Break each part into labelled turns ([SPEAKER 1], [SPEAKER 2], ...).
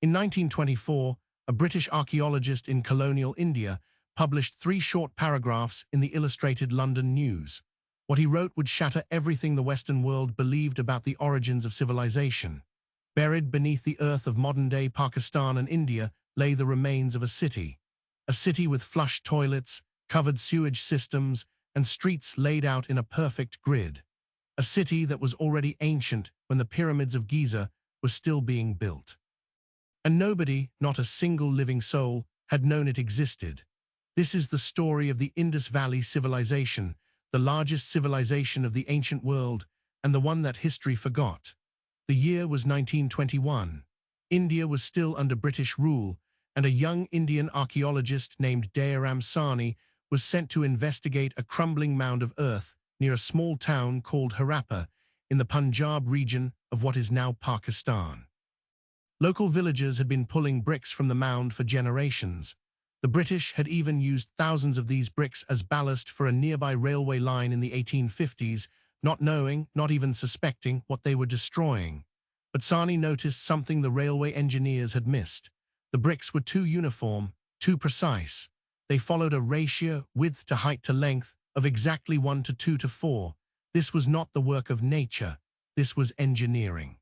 [SPEAKER 1] In 1924, a British archaeologist in colonial India published 3 short paragraphs in the Illustrated London News. What he wrote would shatter everything the Western world believed about the origins of civilization. Buried beneath the earth of modern-day Pakistan and India lay the remains of a city with flush toilets, covered sewage systems, and streets laid out in a perfect grid. A city that was already ancient when the pyramids of Giza were still being built. And nobody, not a single living soul, had known it existed. This is the story of the Indus Valley Civilization, the largest civilization of the ancient world, and the one that history forgot. The year was 1921. India was still under British rule, and a young Indian archaeologist named Dayaram Sahni was sent to investigate a crumbling mound of earth near a small town called Harappa in the Punjab region of what is now Pakistan. Local villagers had been pulling bricks from the mound for generations. The British had even used thousands of these bricks as ballast for a nearby railway line in the 1850s, not knowing, not even suspecting, what they were destroying. But Sahni noticed something the railway engineers had missed. The bricks were too uniform, too precise. They followed a ratio, width to height to length, of exactly 1 to 2 to 4. This was not the work of nature. This was engineering.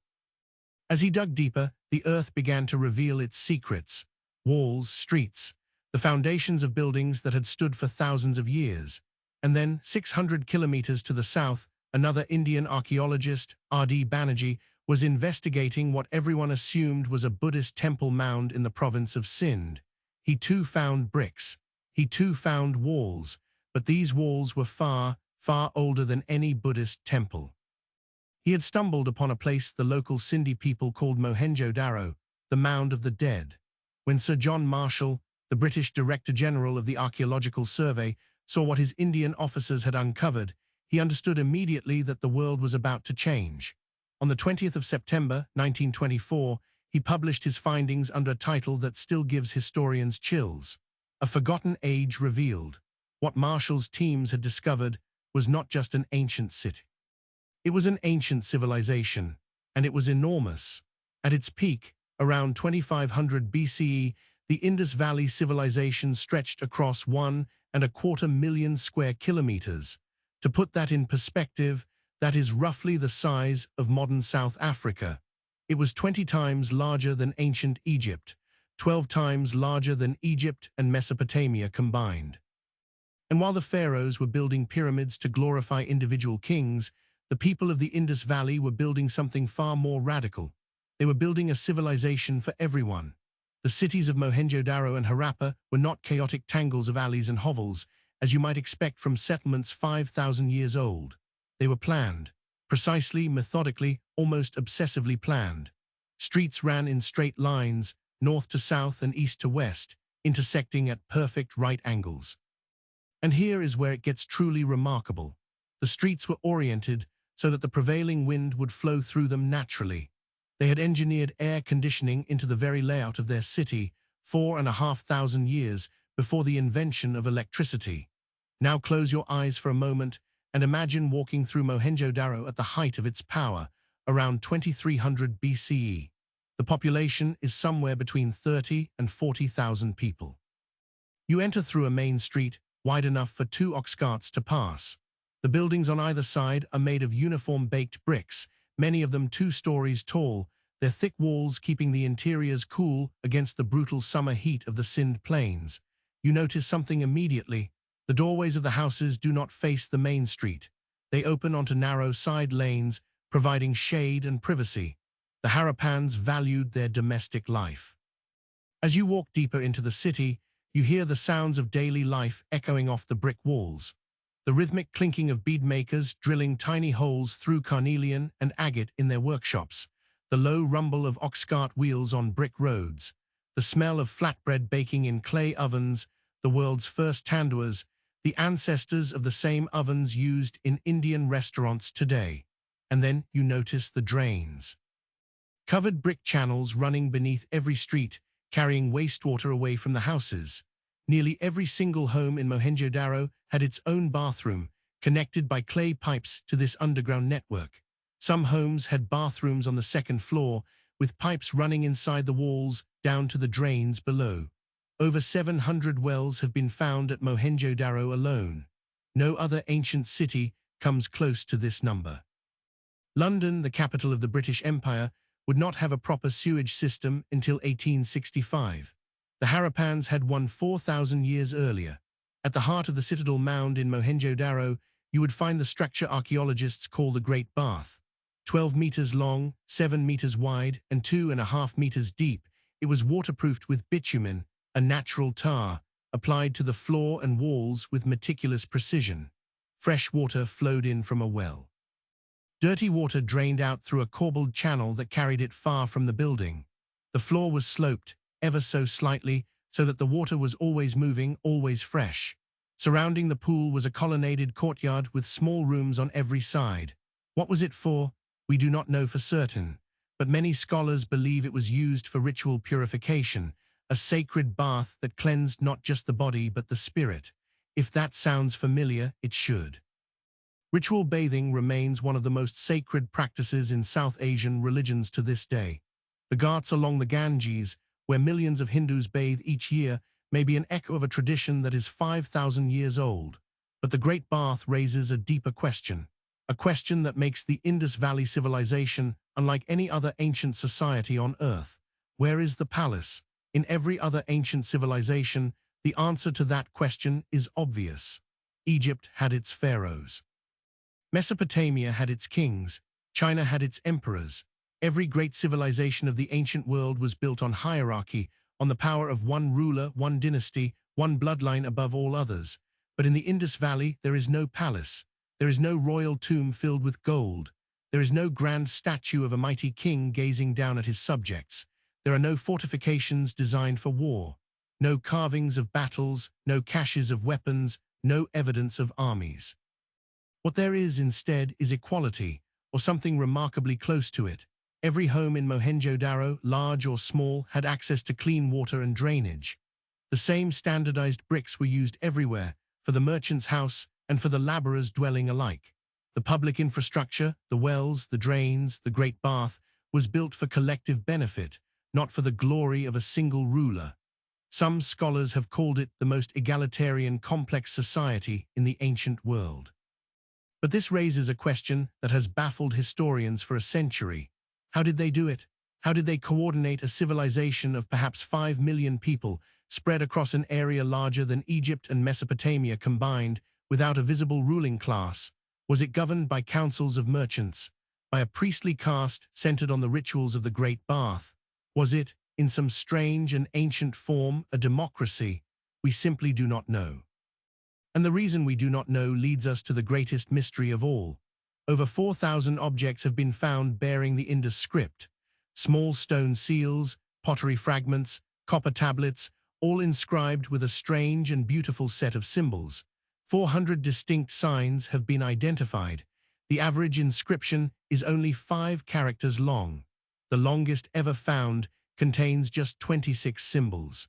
[SPEAKER 1] As he dug deeper, the earth began to reveal its secrets. Walls, streets, the foundations of buildings that had stood for thousands of years. And then, 600 kilometers to the south, another Indian archaeologist, R.D. Banerjee, was investigating what everyone assumed was a Buddhist temple mound in the province of Sindh. He too found bricks. He too found walls, but these walls were far, far older than any Buddhist temple. He had stumbled upon a place the local Sindhi people called Mohenjo-daro, the Mound of the Dead. When Sir John Marshall, the British Director General of the Archaeological Survey, saw what his Indian officers had uncovered, he understood immediately that the world was about to change. On the 20th of September, 1924, he published his findings under a title that still gives historians chills. A Forgotten Age Revealed. What Marshall's teams had discovered was not just an ancient city. It was an ancient civilization, and it was enormous. At its peak, around 2500 BCE, the Indus Valley Civilization stretched across 1.25 million square kilometers. To put that in perspective, that is roughly the size of modern South Africa. It was 20 times larger than ancient Egypt, 12 times larger than Egypt and Mesopotamia combined. And while the pharaohs were building pyramids to glorify individual kings, the people of the Indus Valley were building something far more radical. They were building a civilization for everyone. The cities of Mohenjo-daro and Harappa were not chaotic tangles of alleys and hovels, as you might expect from settlements 5,000 years old. They were planned, precisely, methodically, almost obsessively planned. Streets ran in straight lines, north to south and east to west, intersecting at perfect right angles. And here is where it gets truly remarkable. The streets were oriented so that the prevailing wind would flow through them naturally. They had engineered air conditioning into the very layout of their city 4,500 years before the invention of electricity. Now close your eyes for a moment and imagine walking through Mohenjo-daro at the height of its power, around 2300 BCE. The population is somewhere between 30 and 40,000 people. You enter through a main street, wide enough for 2 ox carts to pass. The buildings on either side are made of uniform baked bricks, many of them 2 stories tall, their thick walls keeping the interiors cool against the brutal summer heat of the Sindh plains. You notice something immediately. The doorways of the houses do not face the main street. They open onto narrow side lanes, providing shade and privacy. The Harappans valued their domestic life. As you walk deeper into the city, you hear the sounds of daily life echoing off the brick walls. The rhythmic clinking of beadmakers drilling tiny holes through carnelian and agate in their workshops. The low rumble of ox cart wheels on brick roads. The smell of flatbread baking in clay ovens, the world's first tandoors, the ancestors of the same ovens used in Indian restaurants today. And then you notice the drains. Covered brick channels running beneath every street, carrying wastewater away from the houses. Nearly every single home in Mohenjo-daro had its own bathroom, connected by clay pipes to this underground network. Some homes had bathrooms on the second floor, with pipes running inside the walls down to the drains below. Over 700 wells have been found at Mohenjo-daro alone. No other ancient city comes close to this number. London, the capital of the British Empire, would not have a proper sewage system until 1865. The Harappans had one 4,000 years earlier. At the heart of the Citadel Mound in Mohenjo-daro, you would find the structure archaeologists call the Great Bath. 12 meters long, 7 meters wide, and 2.5 meters deep, it was waterproofed with bitumen, a natural tar, applied to the floor and walls with meticulous precision. Fresh water flowed in from a well. Dirty water drained out through a corbelled channel that carried it far from the building. The floor was sloped, ever so slightly, so that the water was always moving, always fresh. Surrounding the pool was a colonnaded courtyard with small rooms on every side. What was it for? We do not know for certain, but many scholars believe it was used for ritual purification, a sacred bath that cleansed not just the body but the spirit. If that sounds familiar, it should. Ritual bathing remains one of the most sacred practices in South Asian religions to this day. The ghats along the Ganges, where millions of Hindus bathe each year, may be an echo of a tradition that is 5,000 years old. But the Great Bath raises a deeper question, a question that makes the Indus Valley Civilization unlike any other ancient society on Earth. Where is the palace? In every other ancient civilization, the answer to that question is obvious. Egypt had its pharaohs. Mesopotamia had its kings. China had its emperors. Every great civilization of the ancient world was built on hierarchy, on the power of one ruler, one dynasty, one bloodline above all others. But in the Indus Valley, there is no palace. There is no royal tomb filled with gold. There is no grand statue of a mighty king gazing down at his subjects. There are no fortifications designed for war. No carvings of battles, no caches of weapons, no evidence of armies. What there is instead is equality, or something remarkably close to it. Every home in Mohenjo-daro, large or small, had access to clean water and drainage. The same standardized bricks were used everywhere, for the merchant's house and for the laborer's dwelling alike. The public infrastructure, the wells, the drains, the Great Bath, was built for collective benefit, not for the glory of a single ruler. Some scholars have called it the most egalitarian, complex society in the ancient world. But this raises a question that has baffled historians for a century. How did they do it? How did they coordinate a civilization of perhaps 5 million people spread across an area larger than Egypt and Mesopotamia combined, without a visible ruling class? Was it governed by councils of merchants, by a priestly caste centered on the rituals of the Great Bath? Was it, in some strange and ancient form, a democracy? We simply do not know. And the reason we do not know leads us to the greatest mystery of all. Over 4,000 objects have been found bearing the Indus script. Small stone seals, pottery fragments, copper tablets, all inscribed with a strange and beautiful set of symbols. 400 distinct signs have been identified. The average inscription is only 5 characters long. The longest ever found contains just 26 symbols.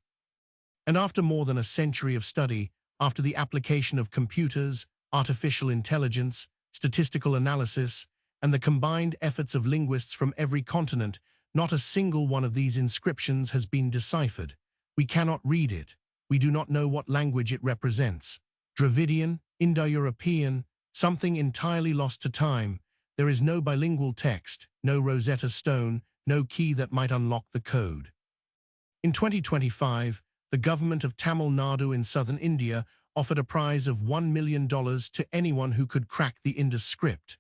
[SPEAKER 1] And after more than a century of study, after the application of computers, artificial intelligence, statistical analysis, and the combined efforts of linguists from every continent, not a single one of these inscriptions has been deciphered. We cannot read it. We do not know what language it represents. Dravidian, Indo-European, something entirely lost to time. There is no bilingual text, no Rosetta Stone, no key that might unlock the code. In 2025, the government of Tamil Nadu in southern India offered a prize of $1 million to anyone who could crack the Indus script.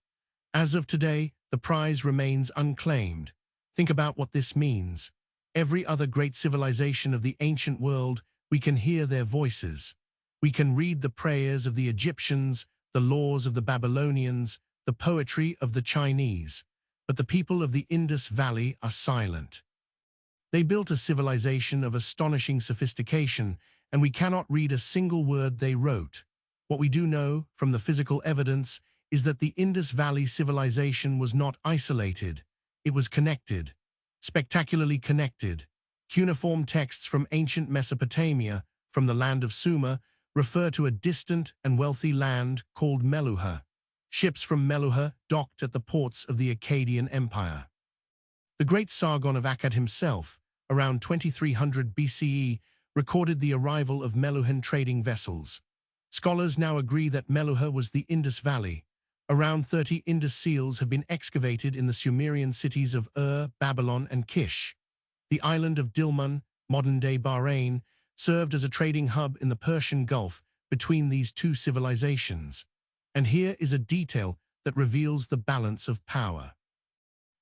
[SPEAKER 1] As of today, the prize remains unclaimed. Think about what this means. Every other great civilization of the ancient world, we can hear their voices. We can read the prayers of the Egyptians, the laws of the Babylonians, the poetry of the Chinese. But the people of the Indus Valley are silent. They built a civilization of astonishing sophistication, and we cannot read a single word they wrote. What we do know, from the physical evidence, is that the Indus Valley Civilization was not isolated. It was connected, spectacularly connected. Cuneiform texts from ancient Mesopotamia, from the land of Sumer, refer to a distant and wealthy land called Meluhha. Ships from Meluhha docked at the ports of the Akkadian Empire. The great Sargon of Akkad himself, around 2300 BCE, recorded the arrival of Meluhhan trading vessels. Scholars now agree that Meluhha was the Indus Valley. Around 30 Indus seals have been excavated in the Sumerian cities of Babylon, and Kish. The island of Dilmun, modern-day Bahrain, served as a trading hub in the Persian Gulf between these two civilizations. And here is a detail that reveals the balance of power.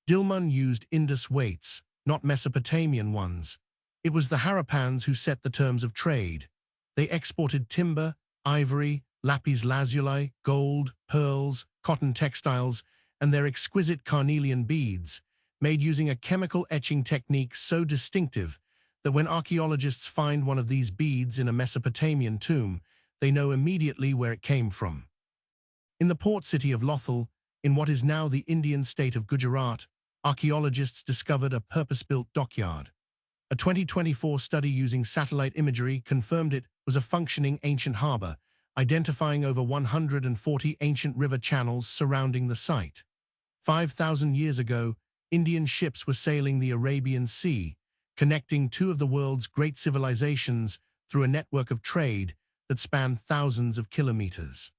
[SPEAKER 1] Dilmun used Indus weights, not Mesopotamian ones. It was the Harappans who set the terms of trade. They exported timber, ivory, lapis lazuli, gold, pearls, cotton textiles, and their exquisite carnelian beads, made using a chemical etching technique so distinctive that when archaeologists find one of these beads in a Mesopotamian tomb, they know immediately where it came from. In the port city of Lothal, in what is now the Indian state of Gujarat, archaeologists discovered a purpose-built dockyard. A 2024 study using satellite imagery confirmed it was a functioning ancient harbor, identifying over 140 ancient river channels surrounding the site. 5,000 years ago, Indian ships were sailing the Arabian Sea, connecting two of the world's great civilizations through a network of trade that spanned thousands of kilometers.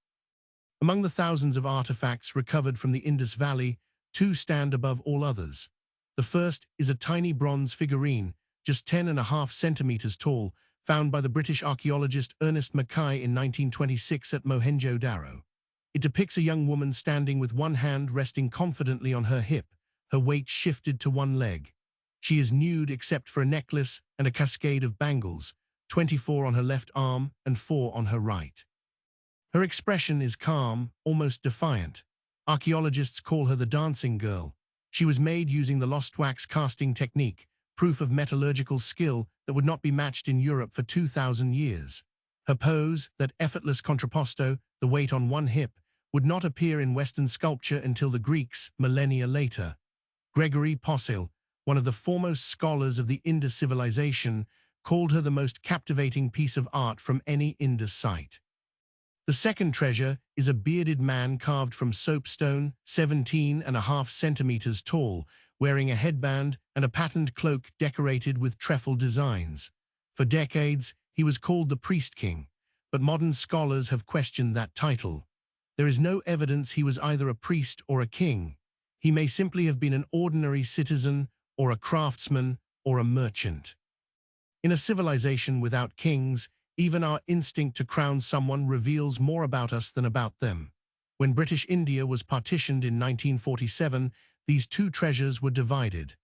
[SPEAKER 1] Among the thousands of artifacts recovered from the Indus Valley, two stand above all others. The first is a tiny bronze figurine, just 10.5 centimeters tall, found by the British archaeologist Ernest Mackay in 1926 at Mohenjo-daro. It depicts a young woman standing with one hand resting confidently on her hip, her weight shifted to one leg. She is nude except for a necklace and a cascade of bangles, 24 on her left arm and 4 on her right. Her expression is calm, almost defiant. Archaeologists call her the dancing girl. She was made using the lost wax casting technique, proof of metallurgical skill that would not be matched in Europe for 2,000 years. Her pose, that effortless contrapposto, the weight on one hip, would not appear in Western sculpture until the Greeks, millennia later. Gregory Possehl, one of the foremost scholars of the Indus civilization, called her the most captivating piece of art from any Indus site. The second treasure is a bearded man carved from soapstone, 17.5 centimeters tall, wearing a headband and a patterned cloak decorated with trefoil designs. For decades, he was called the Priest King, but modern scholars have questioned that title. There is no evidence he was either a priest or a king. He may simply have been an ordinary citizen, or a craftsman, or a merchant. In a civilization without kings, even our instinct to crown someone reveals more about us than about them. When British India was partitioned in 1947, these two treasures were divided.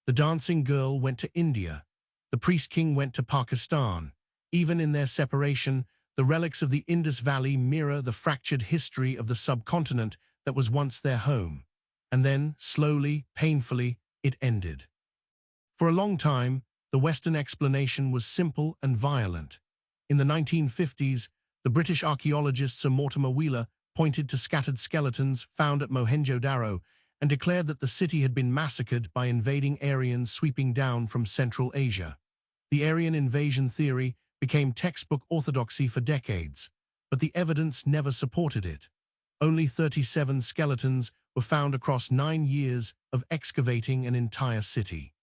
[SPEAKER 1] The dancing girl went to India. The priest king went to Pakistan. Even in their separation, the relics of the Indus Valley mirror the fractured history of the subcontinent that was once their home. And then, slowly, painfully, it ended. For a long time, the Western explanation was simple and violent. In the 1950s, the British archaeologist Sir Mortimer Wheeler pointed to scattered skeletons found at Mohenjo-daro and declared that the city had been massacred by invading Aryans sweeping down from Central Asia. The Aryan invasion theory became textbook orthodoxy for decades, but the evidence never supported it. Only 37 skeletons were found across 9 years of excavating an entire city.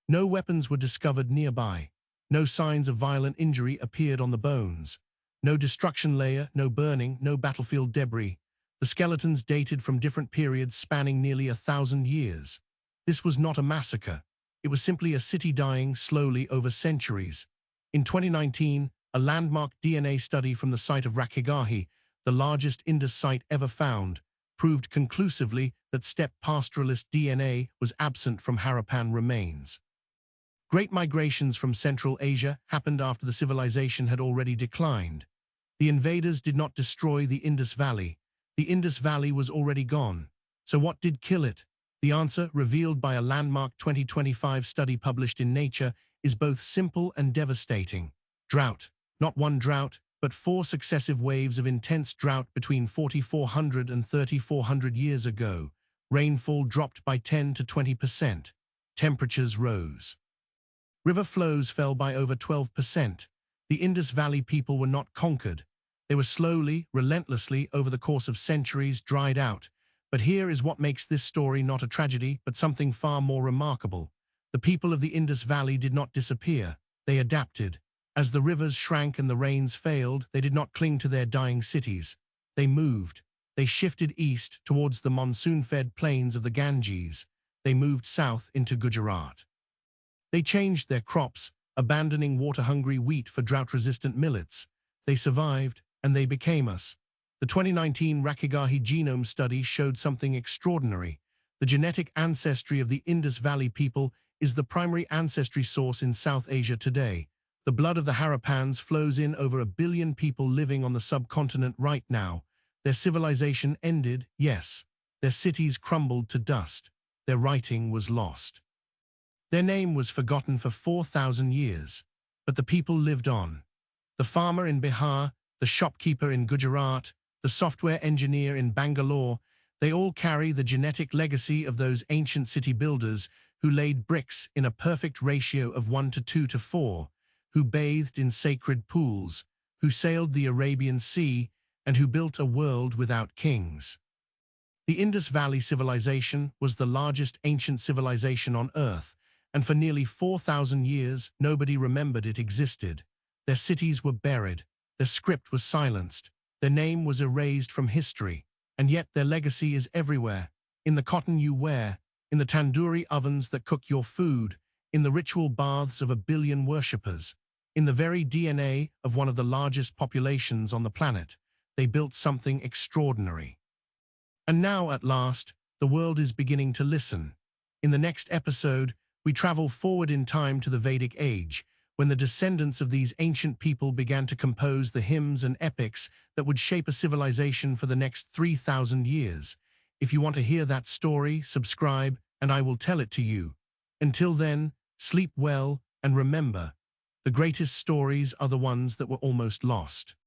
[SPEAKER 1] No weapons were discovered nearby. No signs of violent injury appeared on the bones. No destruction layer, no burning, no battlefield debris. The skeletons dated from different periods spanning nearly 1,000 years. This was not a massacre. It was simply a city dying slowly over centuries. In 2019, a landmark DNA study from the site of Rakhigarhi, the largest Indus site ever found, proved conclusively that steppe pastoralist DNA was absent from Harappan remains. Great migrations from Central Asia happened after the civilization had already declined. The invaders did not destroy the Indus Valley. The Indus Valley was already gone. So what did kill it? The answer, revealed by a landmark 2025 study published in Nature, is both simple and devastating. Drought. Not one drought, but 4 successive waves of intense drought between 4,400 and 3,400 years ago. Rainfall dropped by 10 to 20%. Temperatures rose. River flows fell by over 12%. The Indus Valley people were not conquered. They were slowly, relentlessly, over the course of centuries, dried out, But here is what makes this story not a tragedy, but something far more remarkable. The people of the Indus Valley did not disappear. They adapted. As the rivers shrank and the rains failed, they did not cling to their dying cities. They moved. They shifted east towards the monsoon-fed plains of the Ganges. They moved south into Gujarat. They changed their crops, abandoning water-hungry wheat for drought-resistant millets. They survived, and they became us. The 2019 Rakhigahi genome study showed something extraordinary. The genetic ancestry of the Indus Valley people is the primary ancestry source in South Asia today. The blood of the Harappans flows in over 1 billion people living on the subcontinent right now. Their civilization ended, yes. Their cities crumbled to dust. Their writing was lost. Their name was forgotten for 4,000 years. But the people lived on. The farmer in Bihar, the shopkeeper in Gujarat, the software engineer in Bangalore, they all carry the genetic legacy of those ancient city builders who laid bricks in a perfect ratio of 1 to 2 to 4, who bathed in sacred pools, who sailed the Arabian Sea, and who built a world without kings. The Indus Valley Civilization was the largest ancient civilization on Earth, and for nearly 4,000 years, nobody remembered it existed. Their cities were buried, their script was silenced, their name was erased from history, and yet their legacy is everywhere, in the cotton you wear, in the tandoori ovens that cook your food, in the ritual baths of 1 billion worshippers, in the very DNA of one of the largest populations on the planet. They built something extraordinary. And now, at last, the world is beginning to listen. In the next episode, we travel forward in time to the Vedic age, when the descendants of these ancient people began to compose the hymns and epics that would shape a civilization for the next 3,000 years. If you want to hear that story, subscribe, and I will tell it to you. Until then, sleep well, and remember, the greatest stories are the ones that were almost lost.